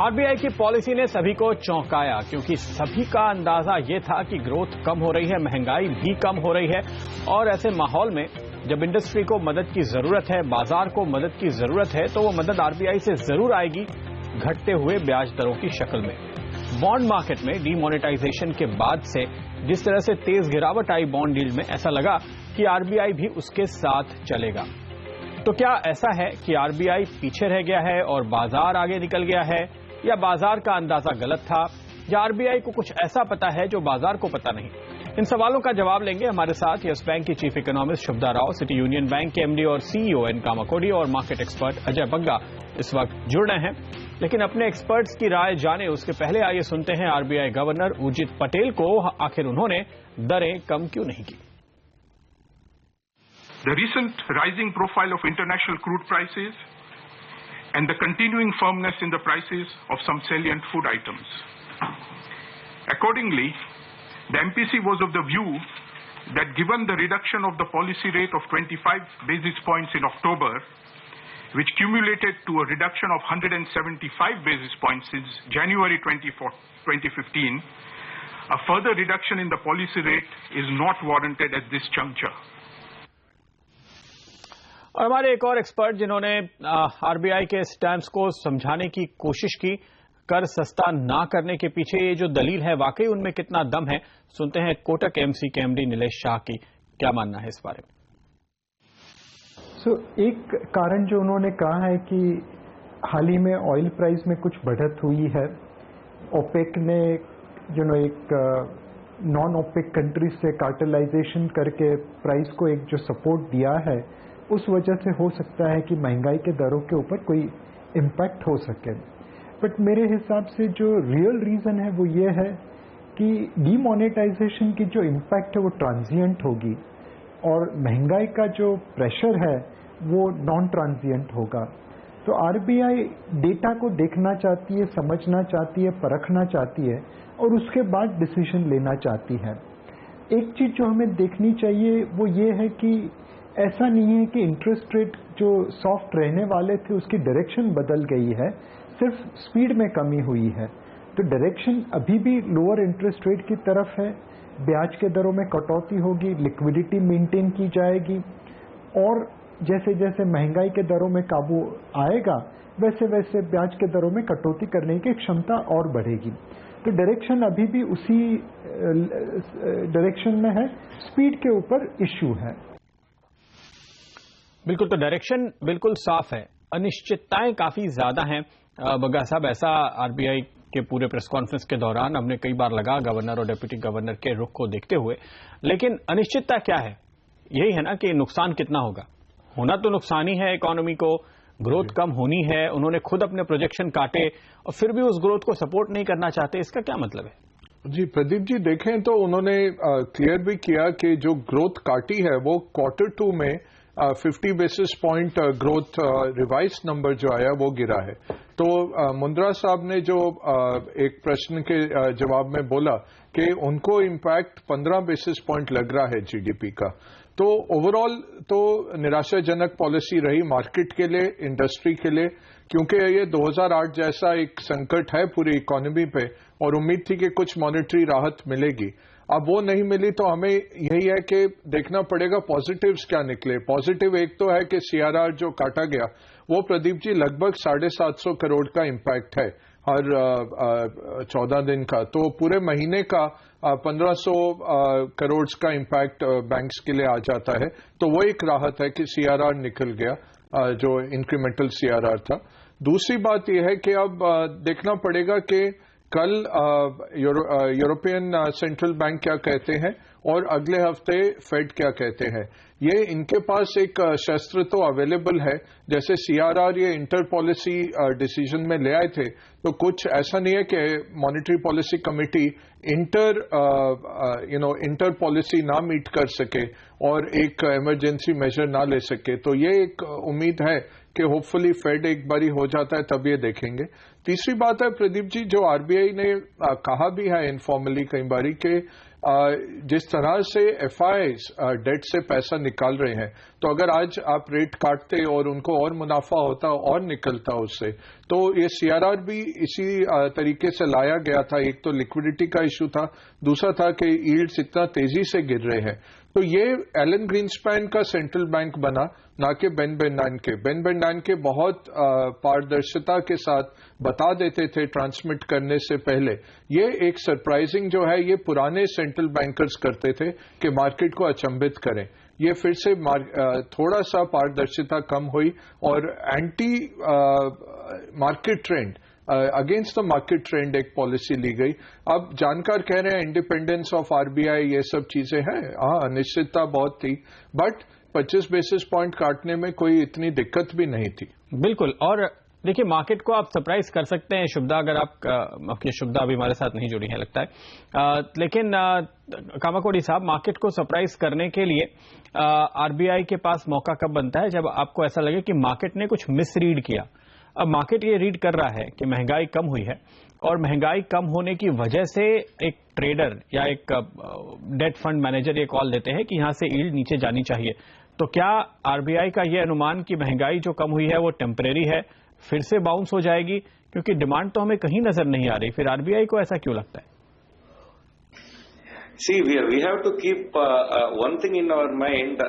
RBI की policy ने सभी को चौंकाया क्योंकि सभी का अंदाजा ये था कि ग्रोथ कम हो रही है, महंगाई भी कम हो रही है और ऐसे माहौल में जब इंडस्ट्री को मदद की जरूरत है, बाजार को मदद की जरूरत है, तो वो मदद आरबीआई से जरूर आएगी घटते हुए ब्याज दरों की शक्ल में। बॉन्ड मार्केट में डीमोनेटाइजेशन के बाद से जिस तरह से तेज गिरावट आई बॉन्ड यील्ड में, ऐसा लगा कि आरबीआई भी उसके साथ चलेगा। तो क्या ऐसा है कि आरबीआई पीछे रह गया है और बाजार आगे निकल गया है, या बाजार का अंदाजा गलत था, या आरबीआई को कुछ ऐसा पता है जो बाजार को पता नहीं? इन सवालों का जवाब लेंगे हमारे साथ यस बैंक की chief economist Shubhada Rao, city union bank के एमडी और सीईओ एन कामाकोडी और मार्केट एक्सपर्ट अजय बग्गा इस वक्त जुड़ रहे हैं। लेकिन अपने एक्सपर्ट्स की राय जाने उसके पहले आइए सुनते हैं आरबीआई गवर्नर उर्जित पटेल को, आखिर उन्होंने दरें कम क्यों नहीं की। The recent rising profile of international crude prices and the continuing firmness in the prices of some salient food items. Accordingly, the MPC was of the view that given the reduction of the policy rate of 25 basis points in October, which cumulated to a reduction of 175 basis points since January 2015, a further reduction in the policy rate is not warranted at this juncture. और हमारे एक और expert जिन्होंने RBI के stamps को समझाने की कोशिश की, कर सस्ता ना करने के पीछे ये जो दलील है वाकई उनमें कितना दम है, सुनते हैं कोटक एमसी के एमडी नीलेश शाह की क्या मानना है इस बारे में। एक कारण जो उन्होंने कहा है कि हाल ही में ऑयल प्राइस में कुछ बढ़त हुई है, ओपेक ने एक नॉन ओपेक कंट्रीज से कार्टेलाइजेशन करके प्राइस को एक जो सपोर्ट दिया है, उस वजह से हो सकता है कि महंगाई के दरों के ऊपर कोई इम्पैक्ट हो सके। बट मेरे हिसाब से जो रियल रीजन है वो ये है कि डीमोनेटाइजेशन की जो इम्पैक्ट है वो ट्रांजिएंट होगी और महंगाई का जो प्रेशर है वो नॉन ट्रांजिएंट होगा। तो आरबीआई डेटा को देखना चाहती है, समझना चाहती है, परखना चाहती है और उसके बाद डिसीजन लेना चाहती है। एक चीज जो हमें देखनी चाहिए वो ये है कि ऐसा नहीं है कि इंटरेस्ट रेट जो सॉफ्ट रहने वाले थे उसकी डायरेक्शन बदल गई है, सिर्फ स्पीड में कमी हुई है। तो डायरेक्शन अभी भी लोअर इंटरेस्ट रेट की तरफ है, ब्याज के दरों में कटौती होगी, लिक्विडिटी मेंटेन की जाएगी और जैसे जैसे महंगाई के दरों में काबू आएगा वैसे वैसे ब्याज के दरों में कटौती करने की क्षमता और बढ़ेगी। तो डायरेक्शन अभी भी उसी डायरेक्शन में है, स्पीड के ऊपर इश्यू है। बिल्कुल, तो डायरेक्शन बिल्कुल साफ है, अनिश्चितताएं काफी ज्यादा हैं। बग्गा साहब, ऐसा आरबीआई के पूरे प्रेस कॉन्फ्रेंस के दौरान हमने कई बार लगा गवर्नर और डिप्टी गवर्नर के रुख को देखते हुए, लेकिन अनिश्चितता क्या है? यही है ना कि नुकसान कितना होगा। होना तो नुकसान ही है, इकोनॉमी को ग्रोथ कम होनी है। उन्होंने खुद अपने प्रोजेक्शन काटे और फिर भी उस ग्रोथ को सपोर्ट नहीं करना चाहते, इसका क्या मतलब है? जी प्रदीप जी, देखें तो उन्होंने क्लियर भी किया कि जो ग्रोथ काटी है वो Q2 में 50 basis point growth revise number जो आया वो गिरा है। तो मुंद्रा साहब ने जो एक प्रश्न के जवाब में बोला कि उनको इम्पैक्ट 15 बेसिस पॉइंट लग रहा है जीडीपी का। तो ओवरऑल तो निराशाजनक पॉलिसी रही मार्केट के लिए, इंडस्ट्री के लिए, क्योंकि ये 2008 जैसा एक संकट है पूरी इकोनॉमी पे और उम्मीद थी कि कुछ मॉनेटरी राहत मिलेगी। अब वो नहीं मिली तो हमें यही है कि देखना पड़ेगा पॉजिटिव्स क्या निकले। पॉजिटिव एक तो है कि सीआरआर जो काटा गया वो प्रदीप जी लगभग 750 करोड़ का इम्पैक्ट है हर 14 दिन का, तो पूरे महीने का 1500 करोड़ का इम्पैक्ट बैंक्स के लिए आ जाता है। तो वो एक राहत है कि सीआरआर निकल गया, जो इंक्रीमेंटल सीआरआर था। दूसरी बात यह है कि अब देखना पड़ेगा कि कल यूरोपियन सेंट्रल बैंक क्या कहते हैं और अगले हफ्ते फेड क्या कहते हैं। ये इनके पास एक शस्त्र तो अवेलेबल है, जैसे सीआरआर ये इंटर पॉलिसी डिसीजन में ले आए थे, तो कुछ ऐसा नहीं है कि monetary policy committee inter policy ना मीट कर सके और एक इमरजेंसी मेजर ना ले सके। तो ये एक उम्मीद है कि होपफुली फेड एक बारी हो जाता है, तब ये देखेंगे। तीसरी बात है प्रदीप जी, जो आरबीआई ने कहा भी है इनफॉर्मली कई बारी कि जिस तरह से एफआईआईज डेट से पैसा निकाल रहे हैं, तो अगर आज आप रेट काटते और उनको और मुनाफा होता और निकलता उससे, तो ये सीआरआर भी इसी तरीके से लाया गया था। एक तो लिक्विडिटी का इशू था, दूसरा था कि यील्ड्स इतना तेजी से गिर रहे हैं। तो ये एलन ग्रीनस्पैन का सेंट्रल बैंक बना, ना कि बेन बर्नांके। बेन बर्नांके बहुत पारदर्शिता के साथ बता देते थे ट्रांसमिट करने से पहले। ये एक सरप्राइजिंग जो है ये पुराने सेंट्रल बैंकर्स करते थे कि मार्केट को अचंभित करें। ये फिर से थोड़ा सा पारदर्शिता कम हुई और anti market trend, against the market trend एक पॉलिसी ली गई। अब जानकार कह रहे हैं इंडिपेंडेंस ऑफ आरबीआई, ये सब चीजें हैं। हाँ, अनिश्चितता बहुत थी, बट 25 बेसिस पॉइंट काटने में कोई इतनी दिक्कत भी नहीं थी। बिल्कुल। और देखिए, मार्केट को आप सरप्राइज कर सकते हैं शुभदा, अगर आपकी शुभदा अभी हमारे साथ नहीं जुड़ी है लगता है, लेकिन कामाकोड़ी साहब, मार्केट को सरप्राइज करने के लिए आरबीआई के पास मौका कब बनता है? जब आपको ऐसा लगे कि मार्केट ने कुछ मिसरीड किया। अब मार्केट ये रीड कर रहा है कि महंगाई कम हुई है और महंगाई कम होने की वजह से एक ट्रेडर या एक डेट फंड मैनेजर ये कॉल देते हैं कि यहां से यील्ड नीचे जानी चाहिए। तो क्या आरबीआई का ये अनुमान कि महंगाई जो कम हुई है वो टेम्परेरी है, फिर से बाउंस हो जाएगी? क्योंकि डिमांड तो हमें कहीं नजर नहीं आ रही, फिर आरबीआई को ऐसा क्यों लगता है? See, we have to keep one thing in our mind.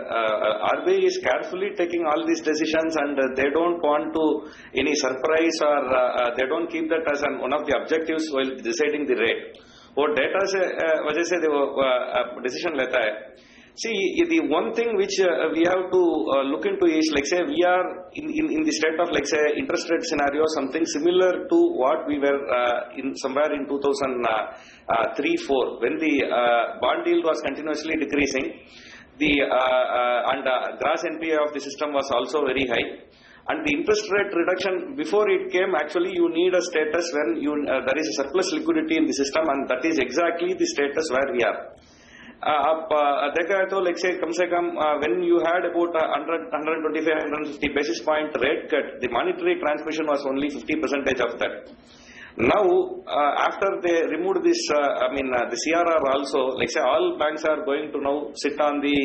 RBI is carefully taking all these decisions, and they don't want to any surprise, or they don't keep that as one of the objectives while deciding the rate. वो data से वजह से वो decision लेता है। See, the one thing which we have to look into is, like say, we are in the state of, like say, interest rate scenario, something similar to what we were in somewhere in 2003-4, when the bond yield was continuously decreasing, the and gross NPA of the system was also very high. And the interest rate reduction, before it came, actually you need a status when there is a surplus liquidity in the system, and that is exactly the status where we are. आप देखा है तो like से कम when you had about 125-150 basis point rate cut, the monetary transmission was only 50% of that. Now after they removed this, the CRR also, like say all banks are going to now sit on the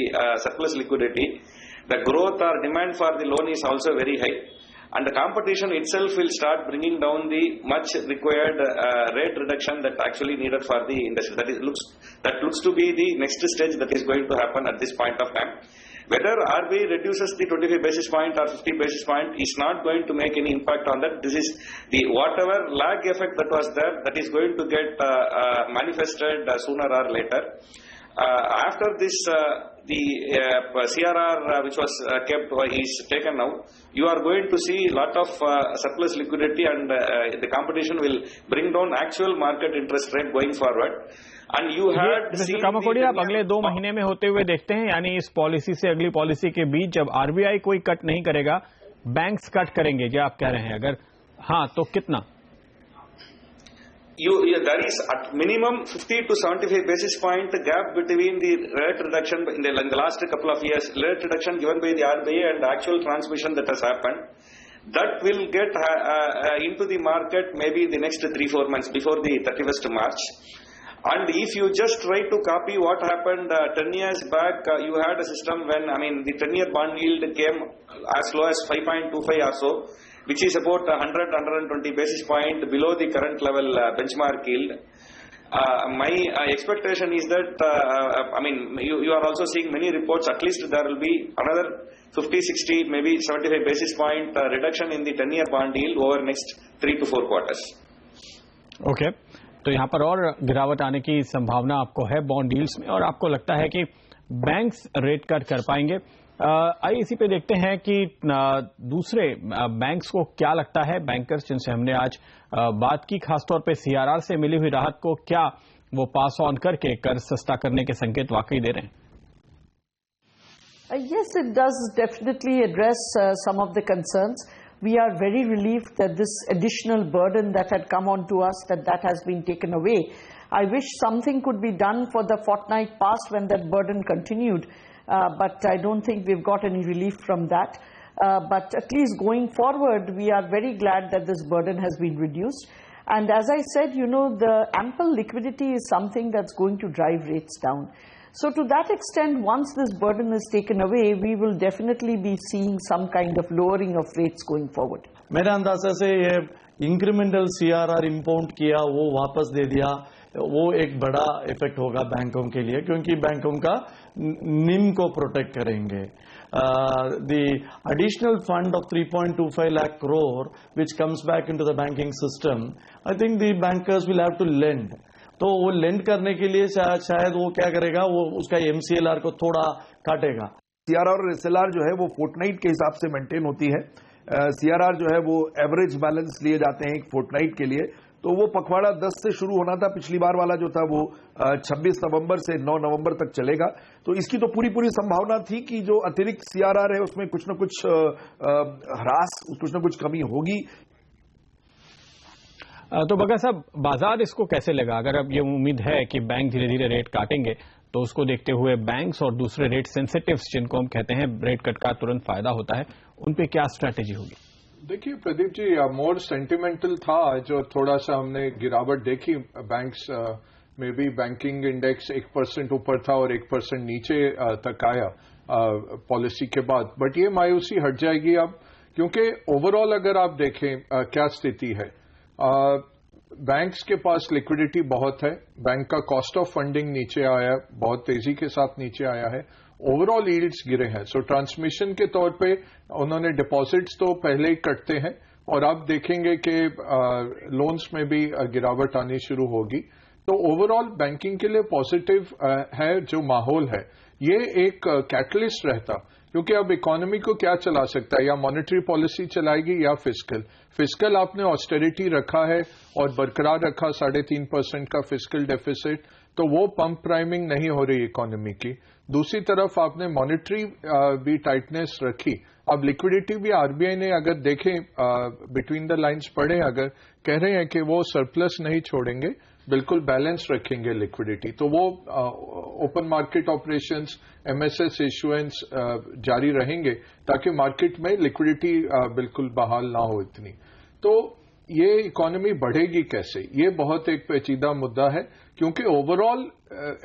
surplus liquidity. The growth or demand for the loan is also very high. And the competition itself will start bringing down the much required rate reduction that actually needed for the industry. That looks to be the next stage that is going to happen at this point of time. Whether RBI reduces the 25 basis point or 50 basis point is not going to make any impact on that. This is the whatever lag effect that was there, that is going to get manifested sooner or later. After this, the CRR which was kept is taken now, you are going to see a lot of surplus liquidity, and the competition will bring down actual market interest rate going forward. And you had seen कामाकोड़ी, आप अगले 2 महीने में होते हुए देखते हैं, यानी इस पॉलिसी से अगली पॉलिसी के बीच जब आरबीआई कोई कट नहीं करेगा, बैंक्स कट करेंगे, जो आप कह रहे हैं? अगर हाँ, तो कितना? There is at minimum 50 to 75 basis point gap between the rate reduction in the last couple of years, rate reduction given by the RBI and the actual transmission that has happened. That will get into the market maybe in the next 3-4 months before the 31st March. And if you just try to copy what happened 10 years back, you had a system when, the 10-year bond yield came as low as 5.25 or so, which is about 100-120 basis point below the current level benchmark yield. My expectation is that, you are also seeing many reports, at least there will be another 50, 60, maybe 75 basis point reduction in the 10-year bond yield over next 3 to 4 quarters. Okay. तो यहाँ पर और गिरावट आने की संभावना आपको है बॉन्ड डील्स में, और आपको लगता है कि बैंक्स रेट कट कर पाएंगे। आइए इसी पे देखते हैं कि दूसरे बैंक्स को क्या लगता है। बैंकर्स जिनसे हमने आज बात की, खासतौर पे सीआरआर से मिली हुई राहत को क्या वो पास ऑन करके कर्ज सस्ता करने के संकेत वाकई दे रहे हैं? Yes, it does definitely address some of the concerns. We are very relieved that this additional burden that had come onto us, that has been taken away. I wish something could be done for the fortnight past when that burden continued, but I don't think we've got any relief from that. But at least going forward, we are very glad that this burden has been reduced. And as I said, you know, the ample liquidity is something that's going to drive rates down. So to that extent, once this burden is taken away, we will definitely be seeing some kind of lowering of rates going forward. मेरे अंदाजा से ये incremental CRR impound किया, वो वापस दे दिया, वो एक बड़ा इफेक्ट होगा बैंकों के लिए, क्योंकि बैंकों का निम को प्रोटेक्ट करेंगे. The additional fund of 3.25 lakh crore which comes back into the banking system, I think the bankers will have to lend. तो वो लेंड करने के लिए शायद वो क्या करेगा, वो उसका MCLR को थोड़ा काटेगा. CRR और SLR जो है वो फोर्टनाइट के हिसाब से मेंटेन होती है. CRR जो है वो एवरेज बैलेंस लिए जाते हैं एक फोर्टनाइट के लिए. तो वो पखवाड़ा 10 से शुरू होना था, पिछली बार वाला जो था वो 26 नवंबर से 9 नवंबर तक चलेगा. तो इसकी तो पूरी संभावना थी कि जो अतिरिक्त CRR है उसमें कुछ न कुछ ह्रास, कुछ न कुछ कमी होगी. तो बगा साहब, बाजार इसको कैसे लेगा? अगर अब ये उम्मीद है कि बैंक धीरे धीरे रेट काटेंगे, तो उसको देखते हुए बैंक्स और दूसरे रेट सेंसिटिव्स जिनको हम कहते हैं रेट कट का तुरंत फायदा होता है, उन पे क्या स्ट्रैटेजी होगी? देखिए प्रदीप जी, मोर सेंटिमेंटल था जो थोड़ा सा हमने गिरावट देखी. बैंक्स में भी बैंकिंग इंडेक्स 1% ऊपर था और 1% नीचे तक आया पॉलिसी के बाद. बट ये मायूसी हट जाएगी अब, क्योंकि ओवरऑल अगर आप देखें क्या स्थिति है, बैंक्स के पास लिक्विडिटी बहुत है, बैंक का कॉस्ट ऑफ फंडिंग नीचे आया है, बहुत तेजी के साथ नीचे आया है, ओवरऑल यील्ड्स गिरे हैं. सो ट्रांसमिशन के तौर पे उन्होंने डिपॉजिट्स तो पहले ही कटते हैं, और आप देखेंगे कि लोन्स में भी गिरावट आनी शुरू होगी. तो ओवरऑल बैंकिंग के लिए पॉजिटिव है जो माहौल है. ये एक कैटलिस्ट रहता, क्योंकि अब इकोनॉमी को क्या चला सकता है, या मॉनेटरी पॉलिसी चलाएगी या फिस्कल आपने ऑस्टेरिटी रखा है और बरकरार रखा 3.5% का फिस्कल डेफिसिट, तो वो पंप प्राइमिंग नहीं हो रही इकोनॉमी की. दूसरी तरफ आपने मॉनेटरी भी टाइटनेस रखी. अब लिक्विडिटी भी आरबीआई ने अगर देखें, बिटवीन द लाइंस पढ़े, अगर कह रहे हैं कि वो सरप्लस नहीं छोड़ेंगे, बिल्कुल बैलेंस रखेंगे लिक्विडिटी. तो वो open market operations, MSS issuance जारी रहेंगे, ताकि मार्केट में लिक्विडिटी बिल्कुल बहाल ना हो इतनी. तो ये इकोनॉमी बढ़ेगी कैसे, ये बहुत एक पेचीदा मुद्दा है, क्योंकि ओवरऑल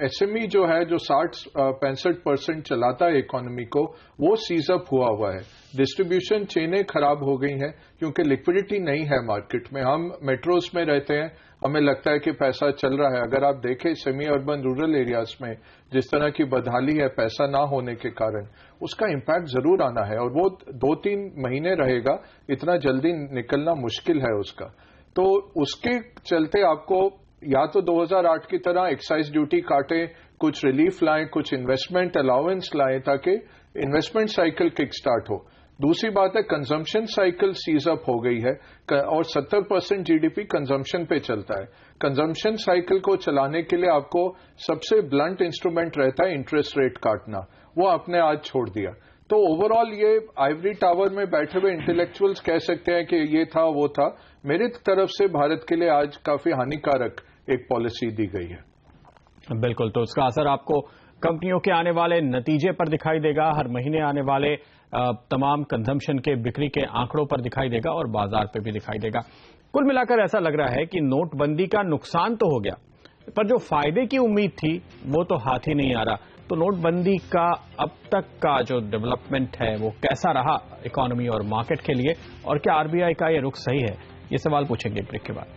SME जो है, जो 60-65% चलाता है इकोनॉमी को, वो सीज अप हुआ है. डिस्ट्रीब्यूशन चेनें खराब हो गई हैं, क्योंकि लिक्विडिटी नहीं है मार्केट में. हम मेट्रोज में रहते हैं, हमें लगता है कि पैसा चल रहा है. अगर आप देखें सेमी अर्बन रूरल एरियाज में जिस तरह की बदहाली है पैसा ना होने के कारण, उसका इम्पैक्ट जरूर आना है, और वो 2-3 महीने रहेगा. इतना जल्दी निकलना मुश्किल है उसका. तो उसके चलते आपको या तो 2008 की तरह एक्साइज ड्यूटी काटे, कुछ रिलीफ लाएं, कुछ इन्वेस्टमेंट अलाउंस लाएं, ताकि इन्वेस्टमेंट साइकिल किक स्टार्ट हो. दूसरी बात है, कंजम्पशन साइकिल सीज अप हो गई है, और 70% GDP कंजम्पशन पे चलता है. कंजम्पशन साइकिल को चलाने के लिए आपको सबसे ब्लंट इंस्ट्रूमेंट रहता है इंटरेस्ट रेट काटना, वो आपने आज छोड़ दिया. तो ओवरऑल ये आइवरी टावर में बैठे हुए इंटेलेक्चुअल्स कह सकते हैं कि ये था वो था. मेरी तरफ से भारत के लिए आज काफी हानिकारक एक पॉलिसी दी गई है. बिल्कुल. तो उसका असर आपको कंपनियों के आने वाले नतीजे पर दिखाई देगा, हर महीने आने वाले तमाम कंजम्पशन के बिक्री के आंकड़ों पर दिखाई देगा, और बाजार पे भी दिखाई देगा. कुल मिलाकर ऐसा लग रहा है कि नोटबंदी का नुकसान तो हो गया, पर जो फायदे की उम्मीद थी वो तो हाथ ही नहीं आ रहा. तो नोटबंदी का अब तक का जो डेवलपमेंट है वो कैसा रहा इकोनॉमी और मार्केट के लिए, और क्या आरबीआई का ये रुख सही है, ये सवाल पूछेंगे ब्रेक के बाद.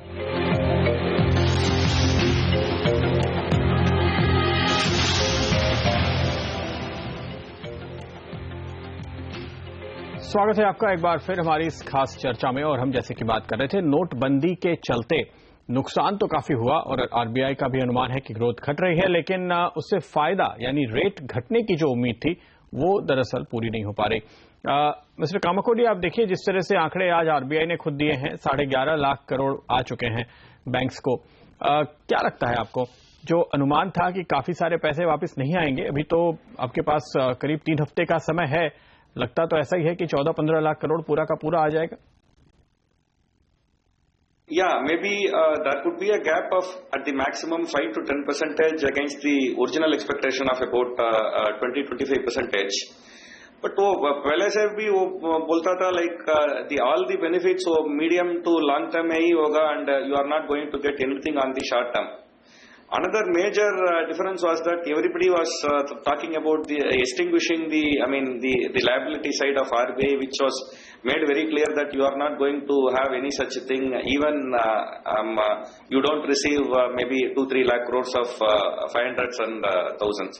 स्वागत है आपका एक बार फिर हमारी इस खास चर्चा में. और हम जैसे कि बात कर रहे थे, नोटबंदी के चलते नुकसान तो काफी हुआ, और आरबीआई का भी अनुमान है कि ग्रोथ घट रही है, लेकिन उससे फायदा यानी रेट घटने की जो उम्मीद थी वो दरअसल पूरी नहीं हो पा रही. मिस्टर कामाकोडी, आप देखिए जिस तरह से आंकड़े आज आरबीआई ने खुद दिए हैं, 11.5 लाख करोड़ आ चुके हैं बैंक्स को. क्या लगता है आपको, जो अनुमान था कि काफी सारे पैसे वापस नहीं आएंगे, अभी तो आपके पास करीब 3 हफ्ते का समय है, लगता तो ऐसा ही है कि 14-15 लाख करोड़ पूरा का पूरा आ जाएगा? Yeah, maybe there could be a gap of at the maximum 5 to 10% against the original expectation of about 20-25%. But वो पहले से भी वो बोलता था लाइक ऑल द बेनिफिट्स वो मीडियम टू लॉन्ग टर्म में ही होगा and you are not going to get anything on the short term. Another major difference was that everybody was talking about the extinguishing the liability side of RBI, which was made very clear that you are not going to have any such thing. Even you don't receive maybe 2-3 lakh crores of 500s and thousands.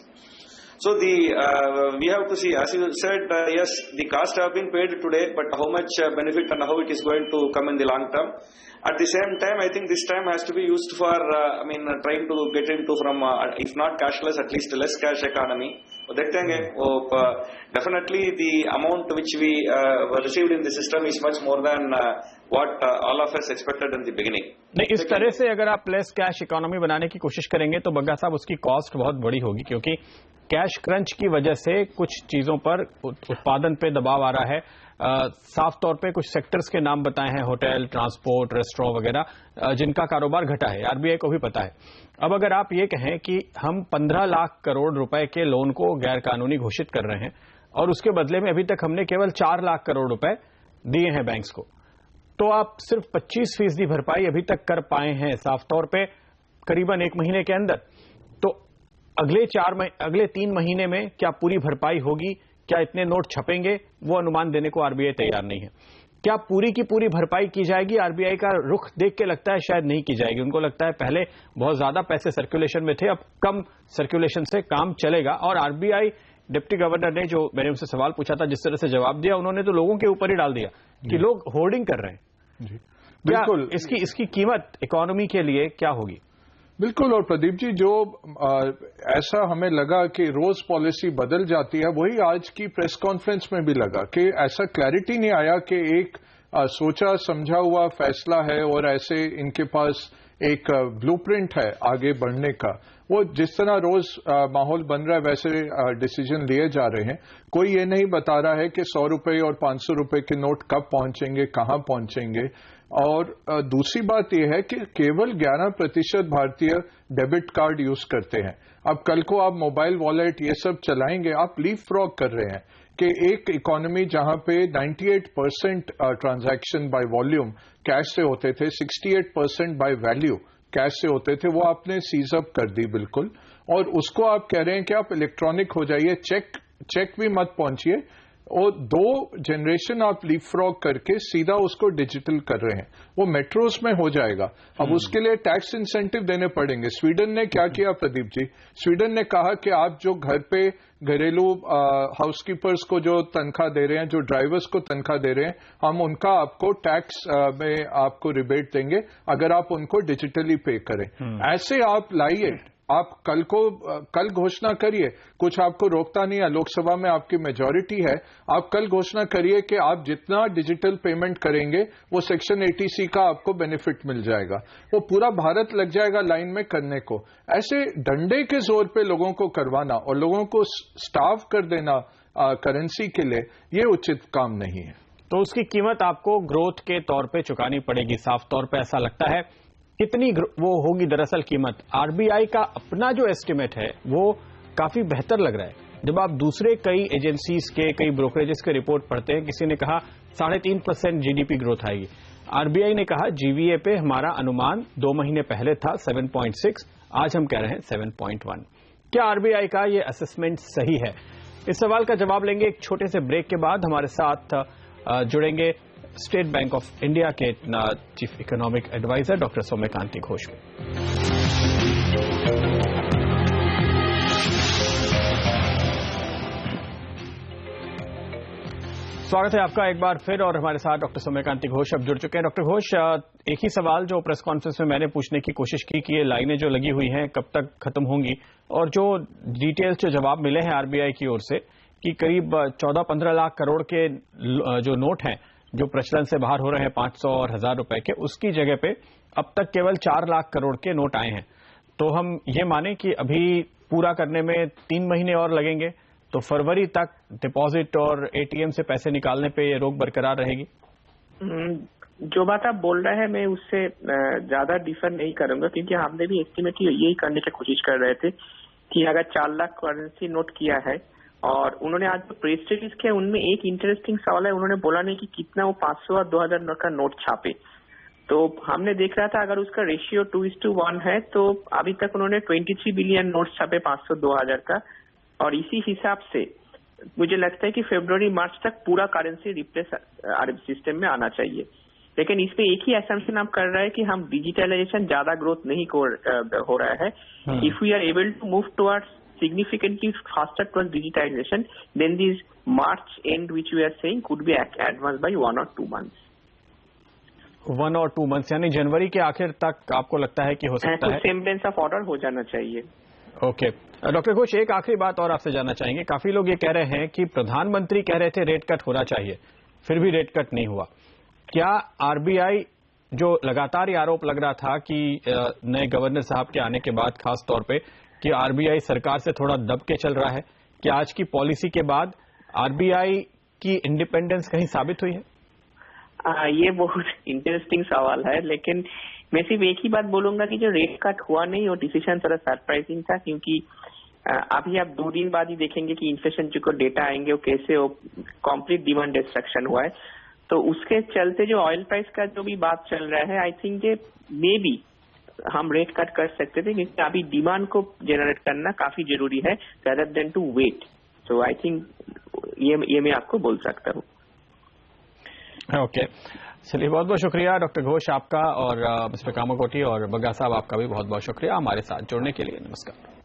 So we have to see, as you said, yes, the cost have been paid today, but how much benefit and how it is going to come in the long term. At the same time, I think this time has to be used for, trying to get into from, if not cashless, at least less cash economy. Definitely the amount which we received in the system is much more than what all of us expected in the beginning. नहीं, इस तरह से अगर आप less cash economy बनाने की कोशिश करेंगे तो बग्गा साहब उसकी कॉस्ट बहुत बड़ी होगी, क्योंकि कैश क्रंच की वजह से कुछ चीजों पर उत्पादन पे दबाव आ रहा है. साफ तौर पे कुछ सेक्टर्स के नाम बताए हैं, होटल, ट्रांसपोर्ट, रेस्टोरेंट वगैरह, जिनका कारोबार घटा है. आरबीआई को भी पता है. अब अगर आप ये कहें कि हम 15 लाख करोड़ रुपए के लोन को गैर कानूनी घोषित कर रहे हैं और उसके बदले में अभी तक हमने केवल 4 लाख करोड़ रुपए दिए हैं बैंक्स को, तो आप सिर्फ 25% भरपाई अभी तक कर पाए हैं साफ तौर पे करीबन 1 महीने के अंदर. तो अगले 3 महीने में क्या पूरी भरपाई होगी, क्या इतने नोट छपेंगे, वो अनुमान देने को आरबीआई तैयार नहीं है. क्या पूरी की पूरी भरपाई की जाएगी? आरबीआई का रुख देख के लगता है शायद नहीं की जाएगी. उनको लगता है पहले बहुत ज्यादा पैसे सर्कुलेशन में थे, अब कम सर्कुलेशन से काम चलेगा. और आरबीआई डिप्टी गवर्नर ने, जो मैंने उनसे सवाल पूछा था, जिस तरह से जवाब दिया, उन्होंने तो लोगों के ऊपर ही डाल दिया कि लोग होर्डिंग कर रहे हैं. जी, बिल्कुल. इसकी कीमत इकोनॉमी के लिए क्या होगी? बिल्कुल. और प्रदीप जी, जो ऐसा हमें लगा कि रोज पॉलिसी बदल जाती है, वही आज की प्रेस कॉन्फ्रेंस में भी लगा कि ऐसा क्लैरिटी नहीं आया कि एक सोचा समझा हुआ फैसला है और ऐसे इनके पास एक ब्लूप्रिंट है आगे बढ़ने का. वो जिस तरह रोज माहौल बन रहा है वैसे डिसीजन लिए जा रहे हैं. कोई ये नहीं बता रहा है कि 100 रुपए और 500 रुपए के नोट कब पहुंचेंगे, कहां पहुंचेंगे. और दूसरी बात यह है कि केवल 11% भारतीय डेबिट कार्ड यूज करते हैं. अब कल को आप मोबाइल वॉलेट ये सब चलाएंगे, आप लीप फ्रॉग कर रहे हैं कि एक इकोनॉमी जहां पे 98% ट्रांजैक्शन बाय वॉल्यूम कैश से होते थे, 68% बाय वैल्यू कैश से होते थे, वो आपने सीज अप कर दी बिल्कुल. और उसको आप कह रहे हैं कि आप इलेक्ट्रॉनिक हो जाइए, चेक भी मत पहुंचिए. और 2 जनरेशन आप लीप फ्रॉग करके सीधा उसको डिजिटल कर रहे हैं. वो मेट्रोस में हो जाएगा. अब उसके लिए टैक्स इंसेंटिव देने पड़ेंगे. स्वीडन ने क्या किया प्रदीप जी? स्वीडन ने कहा कि आप जो घर पे घरेलू हाउसकीपर्स को जो तनख्वाह दे रहे हैं, जो ड्राइवर्स को तनख्वाह दे रहे हैं, हम उनका आपको टैक्स में आपको रिबेट देंगे अगर आप उनको डिजिटली पे करें. ऐसे आप लाइए, आप कल घोषणा करिए. कुछ आपको रोकता नहीं है, लोकसभा में आपकी मेजॉरिटी है. आप कल घोषणा करिए कि आप जितना डिजिटल पेमेंट करेंगे वो सेक्शन 80C का आपको बेनिफिट मिल जाएगा. वो पूरा भारत लग जाएगा लाइन में करने को. ऐसे डंडे के जोर पे लोगों को करवाना और लोगों को स्टाफ कर देना करेंसी के लिए, ये उचित काम नहीं है. तो उसकी कीमत आपको ग्रोथ के तौर पे चुकानी पड़ेगी. साफ तौर पे ऐसा लगता है. कितनी वो होगी दरअसल कीमत? आरबीआई का अपना जो एस्टिमेट है वो काफी बेहतर लग रहा है. जब आप दूसरे कई एजेंसीज के, कई ब्रोकरेजेस के रिपोर्ट पढ़ते हैं, किसी ने कहा 3.5% जीडीपी ग्रोथ आएगी. आरबीआई ने कहा जीवीए पे हमारा अनुमान 2 महीने पहले था 7.6, आज हम कह रहे हैं 7.1. क्या आरबीआई का ये असेसमेंट सही है? इस सवाल का जवाब लेंगे एक छोटे से ब्रेक के बाद. हमारे साथ जुड़ेंगे स्टेट बैंक ऑफ इंडिया के chief economic adviser doctor Soumyakanti Ghosh. स्वागत है आपका एक बार फिर, और हमारे साथ डॉक्टर सौम्यकांति घोष अब जुड़ चुके हैं. डॉक्टर घोष, एक ही सवाल जो प्रेस कॉन्फ्रेंस में मैंने पूछने की कोशिश की कि ये लाइनें जो लगी हुई हैं कब तक खत्म होंगी, और जो डिटेल्स जो जवाब मिले हैं आरबीआई की ओर से कि करीब 14-15 लाख करोड़ के जो नोट हैं जो प्रचलन से बाहर हो रहे हैं 500 और 1000 रुपए के, उसकी जगह पे अब तक केवल 4 लाख करोड़ के नोट आए हैं. तो हम ये माने कि अभी पूरा करने में 3 महीने और लगेंगे, तो फरवरी तक डिपॉजिट और एटीएम से पैसे निकालने पे ये रोक बरकरार रहेगी? जो बात आप बोल रहे हैं मैं उससे ज्यादा डिफर नहीं करूंगा, क्योंकि हमने भी एस्टिमेट यही करने की कोशिश कर रहे थे कि अगर 4 लाख करेंसी नोट किया है और उन्होंने आज प्रेस रिलीज किया, उनमें एक इंटरेस्टिंग सवाल है, उन्होंने बोला नहीं कि कितना वो 500 और 2000 का नोट छापे। तो हमने देख रहा था अगर उसका रेशियो 2:1 है तो अभी तक उन्होंने 23 बिलियन नोट छापे 500-2000 का, और इसी हिसाब से मुझे लगता है कि फरवरी मार्च तक पूरा करेंसी रिप्लेस सिस्टम में आना चाहिए। लेकिन इसमें एक ही असम्पशन आप कर रहे हैं कि हम डिजिटलाइजेशन ज्यादा ग्रोथ नहीं हो रहा है। If we are able to move towards significantly faster towards digitization, then this March end which we are saying could be advanced by 1 or 2 months. 1 और 2 months यानी जनवरी के आखिर तक आपको लगता है कि हो सकता है? सेम्बलेंस ऑफ ऑर्डर हो जाना चाहिए। ओके डॉक्टर घोष, एक आखिरी बात और आपसे जानना चाहेंगे। काफी लोग ये कह रहे हैं कि प्रधानमंत्री कह रहे थे रेट कट होना चाहिए, फिर भी रेट कट नहीं हुआ। क्या आरबीआई, जो लगातार ये आरोप लग रहा था कि नए गवर्नर साहब के आने के बाद खास तौर पे कि आरबीआई सरकार से थोड़ा दब के चल रहा है, कि आज की पॉलिसी के बाद आरबीआई की इंडिपेंडेंस कहीं साबित हुई है? ये बहुत इंटरेस्टिंग सवाल है, लेकिन मैं सिर्फ एक ही बात बोलूंगा कि जो रेट कट हुआ नहीं, वो डिसीजन थोड़ा सरप्राइजिंग था, क्योंकि अभी आप 2 दिन बाद ही देखेंगे कि इन्फ्लेशन जो डेटा आएंगे वो कैसे वो कॉम्प्लीट डिमांड डिस्ट्रक्शन हुआ है। तो उसके चलते जो ऑयल प्राइस का जो भी बात चल रहा है, आई थिंक ये मे बी हम रेट कट कर सकते थे, क्योंकि अभी डिमांड को जनरेट करना काफी जरूरी है rather than to wait. So I think ये मैं आपको बोल सकता हूँ। ओके चलिए, बहुत बहुत शुक्रिया डॉक्टर घोष आपका, और मिस्टर कामाकोटी और बग्गा साहब आपका भी बहुत बहुत शुक्रिया हमारे साथ जुड़ने के लिए। नमस्कार।